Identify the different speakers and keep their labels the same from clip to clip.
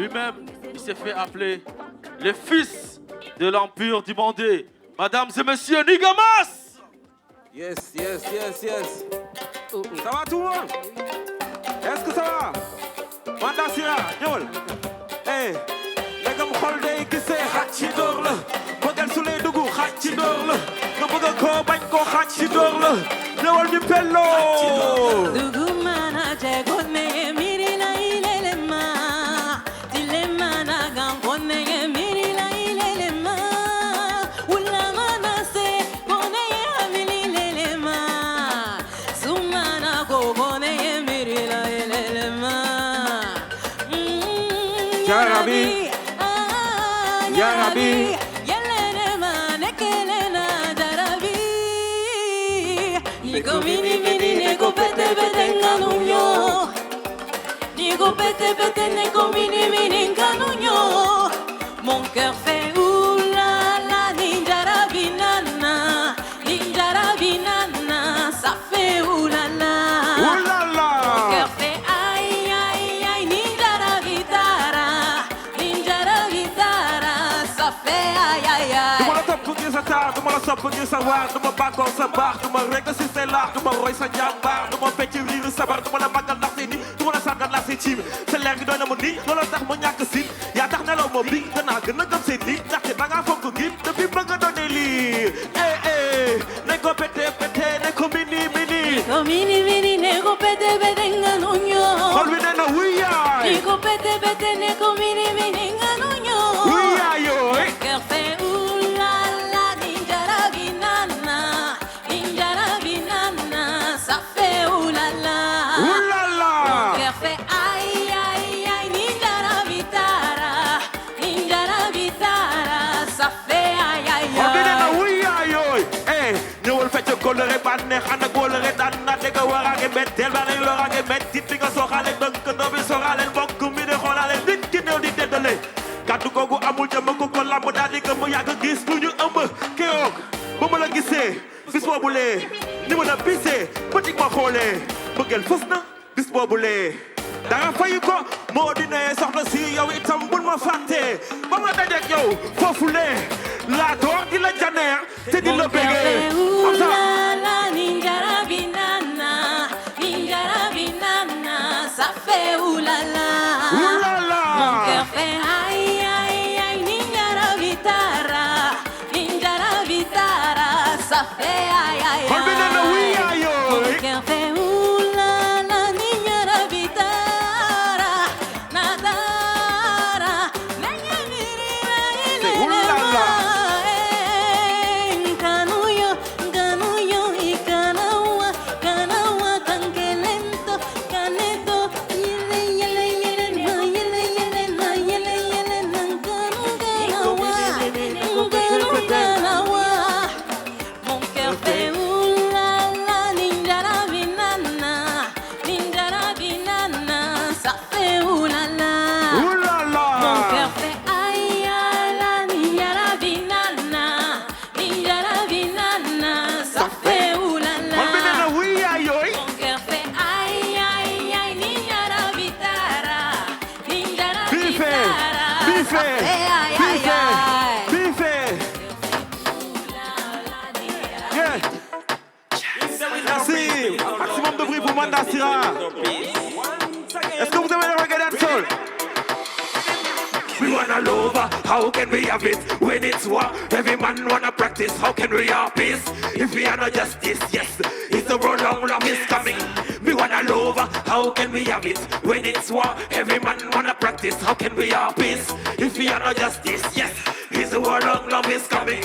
Speaker 1: Lui-même, il s'est fait appeler le fils de l'Empire du monde. Mesdames et messieurs, Nigamas!
Speaker 2: Yes. Ça va tout le monde? Est-ce que ça va? Manda Sira, ñëwal. Hey, ndegam xol day gisee xaj ci door la. Bëggal su lay dugg xaj ci door la. Nga bëgg ko bañ ko xaj ci door la. Ñëwal ñu pelloo.
Speaker 3: Dugu mana jago ne miri la ilele ma. Dile mana gampo ne miri la ilele ma. Ula mana se kone amili lele ma. Sumana go kone miri la ilele ma.
Speaker 2: Ya Rabbi. Ya Rabbi.
Speaker 3: Yelele ma nekele na darabi. Nigo mini nego pete nganunyo. Nigo pete nego mini nganunyo. Mon cœur fait oulala ninjara binana. Ninjara binana, ça fait oulala.
Speaker 2: Oulala.
Speaker 3: Mon cœur fait aïe aïe aïe ninjara vitara. Ninjara vitara, ça fait aïe aïe aïe.
Speaker 2: Duma la topp ngir sa taar, duma la sopp ngir sa waar, duma bàkkoo sa baax, duma rekk si sa laax, duma roy sa jàmbaar, duma fecc riiru sabar, duma la màggal ndax si ni, duma la sàggal ndax si ciim. Sa leer gi doy na ma ni, looloo tax ma ñàkk si. Yaa tax nelaw ma bi, danaa gën a gëm seen nit, ndaxte dangaa fonk gi, depuis bëgg a doone lii. Ne ko pete, ne ko mini.
Speaker 3: Nigo mini nego pete nganunyo.
Speaker 2: Xol bi nee na wuyaay.
Speaker 3: Nigo pete nego mini nganunyo.
Speaker 2: Wuyaay yooy.
Speaker 3: Mon cœur fait oulala ninjara binana, ça fait oulala.
Speaker 2: Oulala.
Speaker 3: Mon cœur fait aïe aïe aïe ninjara vitara, ça fait aïe aïe
Speaker 2: Xol bi nee na
Speaker 3: aïe.
Speaker 2: wuyaay yooy. Ñëwal fecc kóllëre bànneex ànd ak wóllëre daan na dégg waraange betteel ba lay loraange mettit bi nga soxaale dënkandoo bi soxaale mbokk mi di xoolaale nit ki néew di teddale kàddu googu amul jëmm ku ko lamb daal di gëm yàgg gis lu ñu ëmb keroog ba ma la gisee bis boobulee ni ma la bisee bëtik ma xoolee bëggeel fës na bis boobulee dara fayu ko moo di ne soxna si yow itam bul ma fàtte ba ma dajeek yow foofulee laa door di la janeer te di la bégee am sa
Speaker 3: Oulala ninjara binana, ça fait oulala.
Speaker 2: Oulala.
Speaker 3: Mon cœur fait aïe aïe aïe ninjara vitara, ça fait aïe aïe
Speaker 2: Xol bi nee na
Speaker 3: aïe.
Speaker 2: wuyaay yooy.
Speaker 3: Mon cœur fait oulala ninjara vitara, nadara,
Speaker 2: C'est oulala.
Speaker 3: Ganuyo y canawa, canquelento, caneto, yele, ganawa. Mon cœur fait oulala, ninjara binana, ça fait oulala.
Speaker 2: Oulala.
Speaker 3: Mon cœur fait aïe aïe, ninjara binana, ça fait oulala.
Speaker 2: Xol bi nee na wuyaay yooy.
Speaker 3: Mon cœur fait aïe aïe, ninjara vitara,
Speaker 2: Bife.
Speaker 3: ça fait aïe aïe aïe.
Speaker 2: Bife. Yeah. Merci. Maximum de bruit pour Manda Sira. Est-ce que vous avez le reggae dancehall? We wanna love, how can we have it when it's war? Every man wanna practice, how can we have peace? If we are not justice, yes, it's the road long is coming. We wanna love, how can we have it when it's war? Every man wanna practice, how can we have peace? If we are not justice, yes, it's the road long is coming.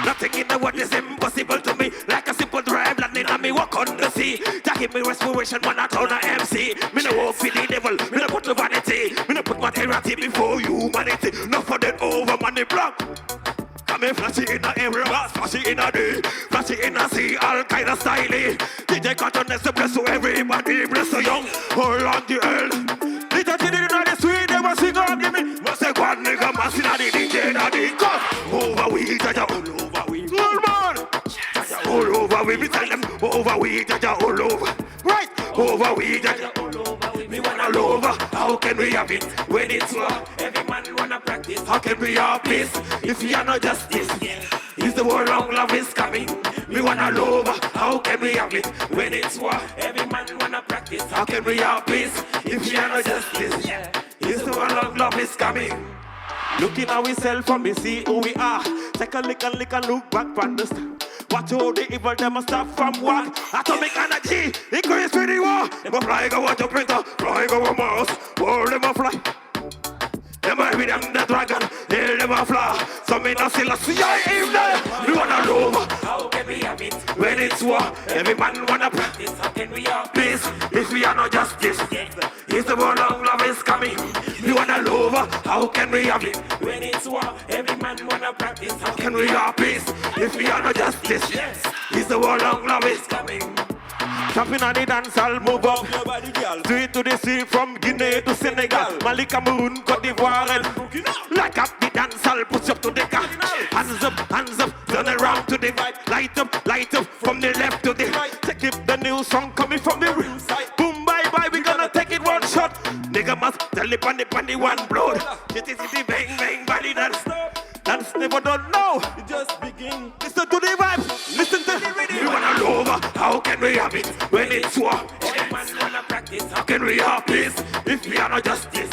Speaker 2: Nothing in the world is impossible to me. Like a simple drive, landing on me, walk on the sea. That give me respiration when I turn a MC. Me no walk for the devil, me no put the vanity. Me no put materiality before humanity. No for that over money block. Come in flashy in the area, flashy in the day, flashy in the sea, all kind of styling. DJ Cotton is the bless to everybody, bless the young, all on the earth. Little children in the street, they must sing up, give me. Must say one nigga, must in the DJ, and the cut. Over we, jaja, all over we. All man. All over we, me tell them, over we, jaja, all over. Right. Over we, jaja, all over we. Me wanna love, over, how can we have it when it's war? Every man wanna practice, how can we have peace if we are not justice? Is the world long love is coming? We wanna love, how can we have it when it's war? Every man wanna practice, how can we have peace if we are not justice? Is the world long love is coming? Looking at ourselves from me, see who we are. Take a look and look back from the start. Watch all the evil, them must stop from work. Atomic energy, increase for the war. Them a fly go out to printer, fly go a mouse. All them a fly. Them a with them the dragon, hell them a fly. Some in a still a see I aim there. We wanna love, how can we have it when it's war? Every man wanna practice, how can we have peace if we are not justice? Is the world long love is coming? We wanna love, how can we have it when it's war? Every man wanna practice, how can we have peace if we are not justice? Is the world long love is coming? Jumping on the dance, I'll move up. Do it to the sea from Guinea to Senegal, Mali, Cameroon, Côte d'Ivoire, and like up the dance, I'll push up to the car. Hands up, turn around to the right. Light up from the left to the right. Take it, the new song coming from the real side. Boom, bye, we gonna take it one shot. Nigga must tell it on the one blood. It is the bang, body dance. Dance never done, no. It just begin. Listen to the vibes, listen to the rhythm. We wanna love, how can we have it when it's war? Every man wanna practice, how can we have peace if we are not justice?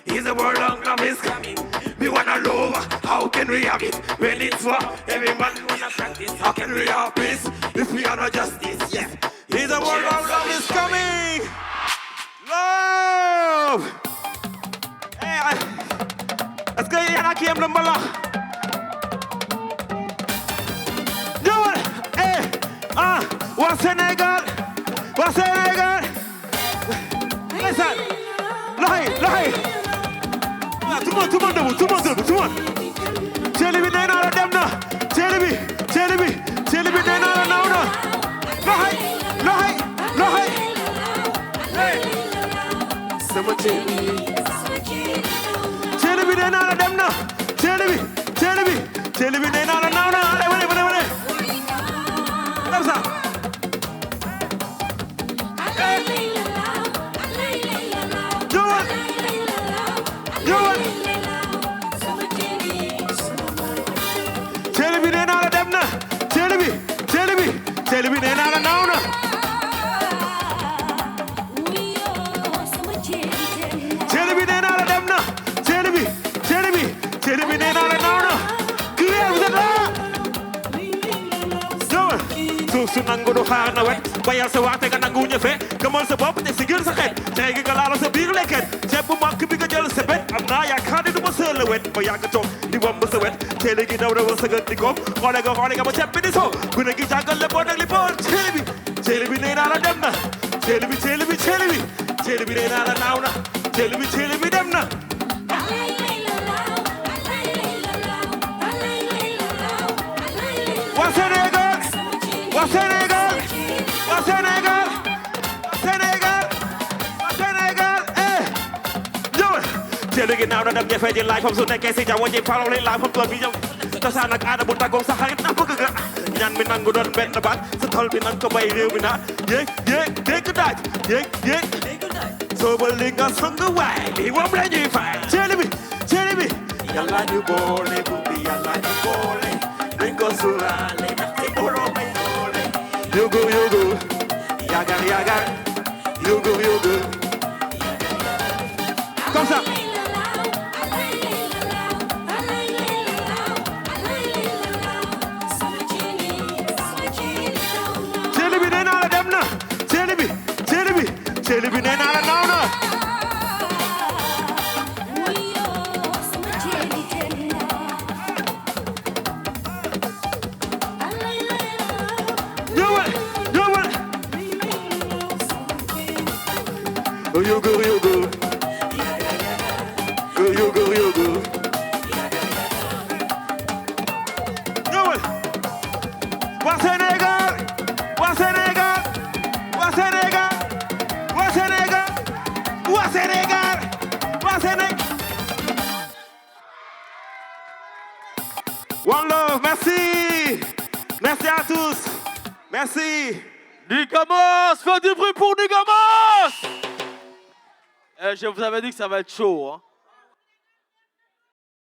Speaker 2: Is the world long love is coming? We wanna love, how can we have it when it's war? Every man wanna practice, how can we have peace if we are not justice? Yes. Is the world long love is coming? Love! Hey, let's go, yana kiem lumbala. Do it! Hey! What's Senegal? Listen! Lie! Tout le monde. Tell me then all of them now. Tell me then all of them now. Lie! Hey! Someone tell me. Tell me then all of them now. Tell me then all of them now. What's up? Hey! Do it! Tell me then all of them now. Tell me then all of them now. Tell me then all of them now. Tell me then all of them now. Clear with the law. Do it. Susu nangu do xaar na wet. Bayal sa waate nga nangu ñëfe. Gëmal sa bopp te sigil sa xeet. Tegi nga laalo sa biir lekket. Ceeb bu màkk bi nga jël sa bet. Am naa yaakaar ni du ma sël la wet. Ba yàgg toog di wamb sa wet. Teele gi daw sa gët di koom. Xoole nga ba ceeb bi di soo. Gune gi jàngal le bon ak li bon. Teele bi nee naa la dem na. Teele bi nee naa la naaw na. Teele bi dem na. Waa Sénégal, Teele gi naaw na dem ñefe di laaj fam su nekkee si jaww ji faraw lay laaj fam tool bi ñëw. Cosaan ak aada bu tàggoog sa xarit na bëgg nga. Ñaan mi nangu doon benn baat sa tool bi nang ko bay réew mi naat. Yéeg dégg daaj. Soobal li nga song waay li moom la ñuy fay. Teele bi. Yàlla ñu boole guddi yàlla ñu boole. Dañ ko suraale ndaxte borom ay doole. Yogo. Yagar. Yogo. Comme ça. Teele bi nee naa la dem na. Teele bi nee naa la naaw na. Yogo. One love, merci. Merci à tous. Merci.
Speaker 1: Nigamos, fais du bruit pour Nigamos. Je vous avais dit que ça va être chaud. Hein.